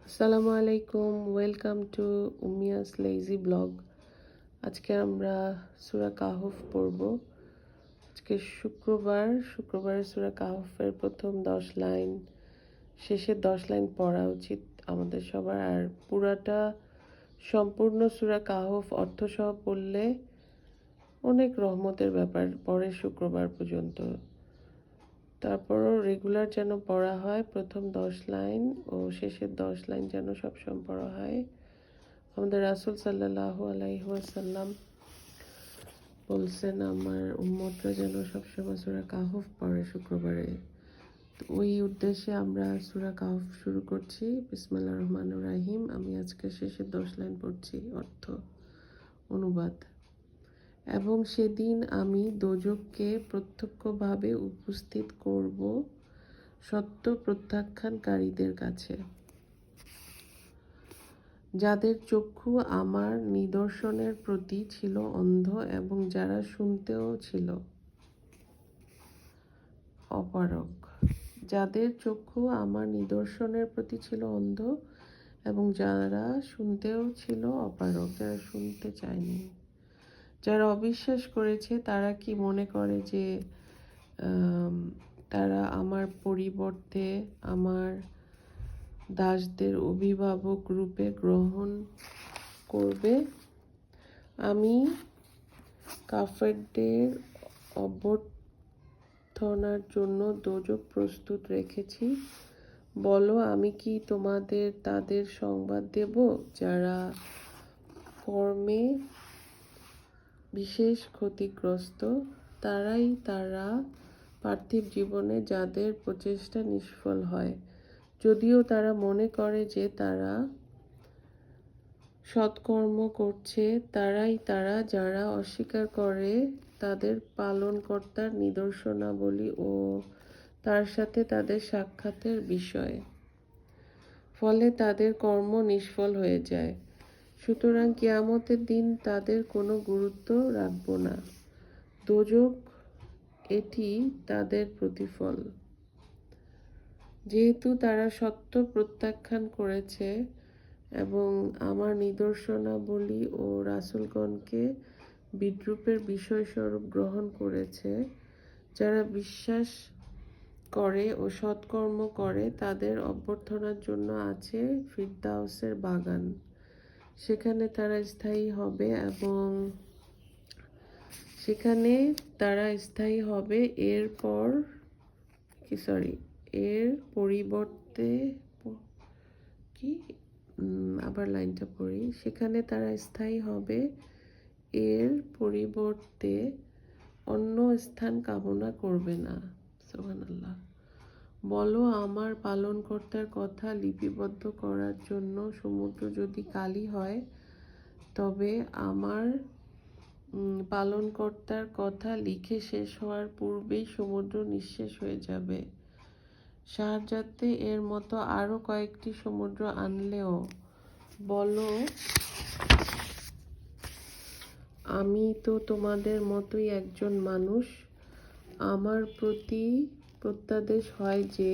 আসসালামু আলাইকুম, welcome to উমিয়াস lazy blog. আজকে আমরা সূরা কাহফ পড়ব। আজকে শুক্রবারে সূরা কাহফের প্রথম 10 লাইন, শেষের 10 লাইন পড়া উচিত আমাদের সবার। আর পুরাটা সম্পূর্ণ সূরা কাহফ অর্থসহ পড়লে অনেক রহমতের ব্যাপার পরের শুক্রবার পর্যন্ত। তারপরও রেগুলার যেন পড়া হয়, প্রথম 10 লাইন ও শেষের 10 লাইন যেন সবসময় পড়া হয়। আমাদের রাসূল সাল্লাল্লাহু আলাইহি ওয়াসাল্লাম বলছেন, আমার উম্মতরা যেন সবসময় সূরা কাহফ পড়ে শুক্রবারে। তো ওই উদ্দেশ্যে আমরা সূরা কাহফ শুরু করছি। বিসমিল্লাহির রহমানির রহিম। আমি আজকে শেষের 10 লাইন পড়ছি, অর্থ অনুবাদ। এবং সেদিন আমি দোজখকে প্রত্যক্ষভাবে উপস্থিত করব সত্য প্রত্যাখ্যানকারীদের কাছে, যাদের চক্ষু আমার নিদর্শনের প্রতি ছিল অন্ধ এবং যারা শুনতেও ছিল অপারগ। যাদের চক্ষু আমার নিদর্শনের প্রতি ছিল অন্ধ এবং যারা শুনতেও ছিল অপারগ, যারা শুনতে চায়নি। যারা অবিশ্বাস করেছে তারা কি মনে করে যে তারা আমার পরিবর্তে আমার দাসদের অভিভাবক রূপে গ্রহণ করবে? আমি কাফেরদের অভ্যর্থনার জন্য দোজখ প্রস্তুত রেখেছি। বলো, আমি কি তোমাদের তাদের সংবাদ দেব যারা কর্মে বিশেষ ক্ষতিগ্রস্ত? তারা পার্থিব জীবনে যাদের প্রচেষ্টা নিষ্ফল হয়, যদিও তারা মনে করে যে তারা সৎকর্ম করছে। তারা যারা অস্বীকার করে তাদের পালনকর্তার নিদর্শনাবলী ও তার সাথে তাদের সাক্ষাতের বিষয়, ফলে তাদের কর্ম নিষ্ফল হয়ে যায়। সুতরাং কিয়ামতের দিন তাদের কোনো গুরুত্ব রাখব না। দোজখ এটি তাদের প্রতিফল। যেহেতু তারা সত্য প্রত্যাখ্যান করেছে এবং আমার নিদর্শনাবলী ও রাসূলগণকে বিদ্রূপের বিষয়স্বরূপ গ্রহণ করেছে, যারা বিশ্বাস করে ও সৎকর্ম করে তাদের অভ্যর্থনার জন্য আছে ফিরদাউসের বাগান। সেখানে তারা স্থায়ী হবে। এর পরিবর্তে আবার লাইনটা পড়ি। সেখানে তারা স্থায়ী হবে, এর পরিবর্তে অন্য স্থান কামনা করবে না। সুবহানাল্লাহ। বলো, আমার পালনকর্তার কথা লিপিবদ্ধ করার জন্য সমুদ্র যদি কালি হয়, তবে আমার পালনকর্তার কথা লিখে শেষ হওয়ার পূর্বেই সমুদ্র নিঃশেষ হয়ে যাবে। শাহজাতে এর মতো আরও কয়েকটি সমুদ্র আনলেও বলো, আমি তো তোমাদের মতোই একজন মানুষ। আমার প্রতি প্রত্যাদেশ হয় যে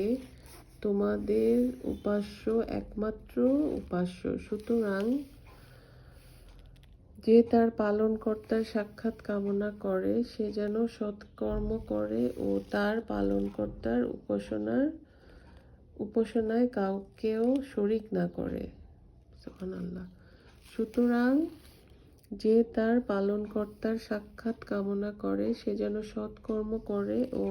তোমাদের উপাস্য একমাত্র উপাস্য। সুতরাং যে তার পালনকর্তার সাক্ষাৎ কামনা করে সে যেন সৎকর্ম করে ও তার পালনকর্তার উপাসনায় কাউকেও শরিক না করে। সুবহানাল্লাহ। সুতরাং যে তার পালনকর্তার সাক্ষাৎ কামনা করে সে যেন সৎকর্ম করে ও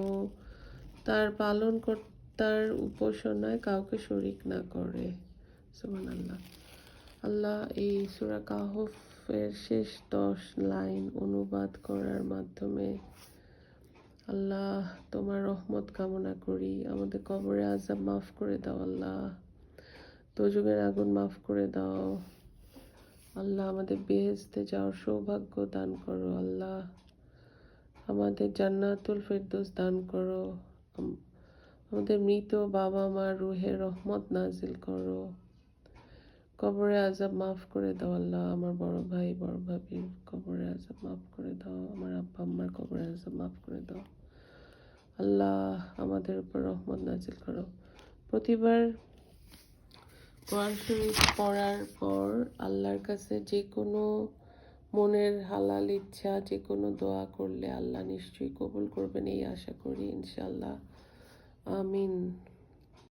তার পালনকর্তার উপাসনায় কাউকে শরিক না করে। সুবহানাল্লাহ। আল্লাহ এই সূরা কাহফের শেষ 10 লাইন অনুবাদ করার মাধ্যমে আল্লাহ তোমার রহমত কামনা করি। আমাদের কবরে আযাব মাফ করে দাও আল্লাহ, দোজখের আগুন মাফ করে দাও আল্লাহ, আমাদের বেহেশতে যাওয়ার সৌভাগ্য দান করো আল্লাহ, আমাদের জান্নাতুল ফেরদৌস দান করো, আমাদের মৃত বাবা মা রুহের রহমত নাজিল করো, কবরে আযাব মাফ করে দাও আল্লাহ, আমার বড় ভাই বড় ভাবির কবরে আযাব মাফ করে দাও, আমার আব্বা আম্মার কবরে আযাব মাফ করে দাও আল্লাহ, আমাদের উপর রহমত নাজিল করো। প্রতিবার কোরআন শরীফ পড়ার পর আল্লাহর কাছে যে কোনো মনের হালাল ইচ্ছা যে কোনো দোয়া করলে আল্লাহ নিশ্চয়ই কবুল করবেন এই আশা করি ইনশাআল্লাহ। আমিন।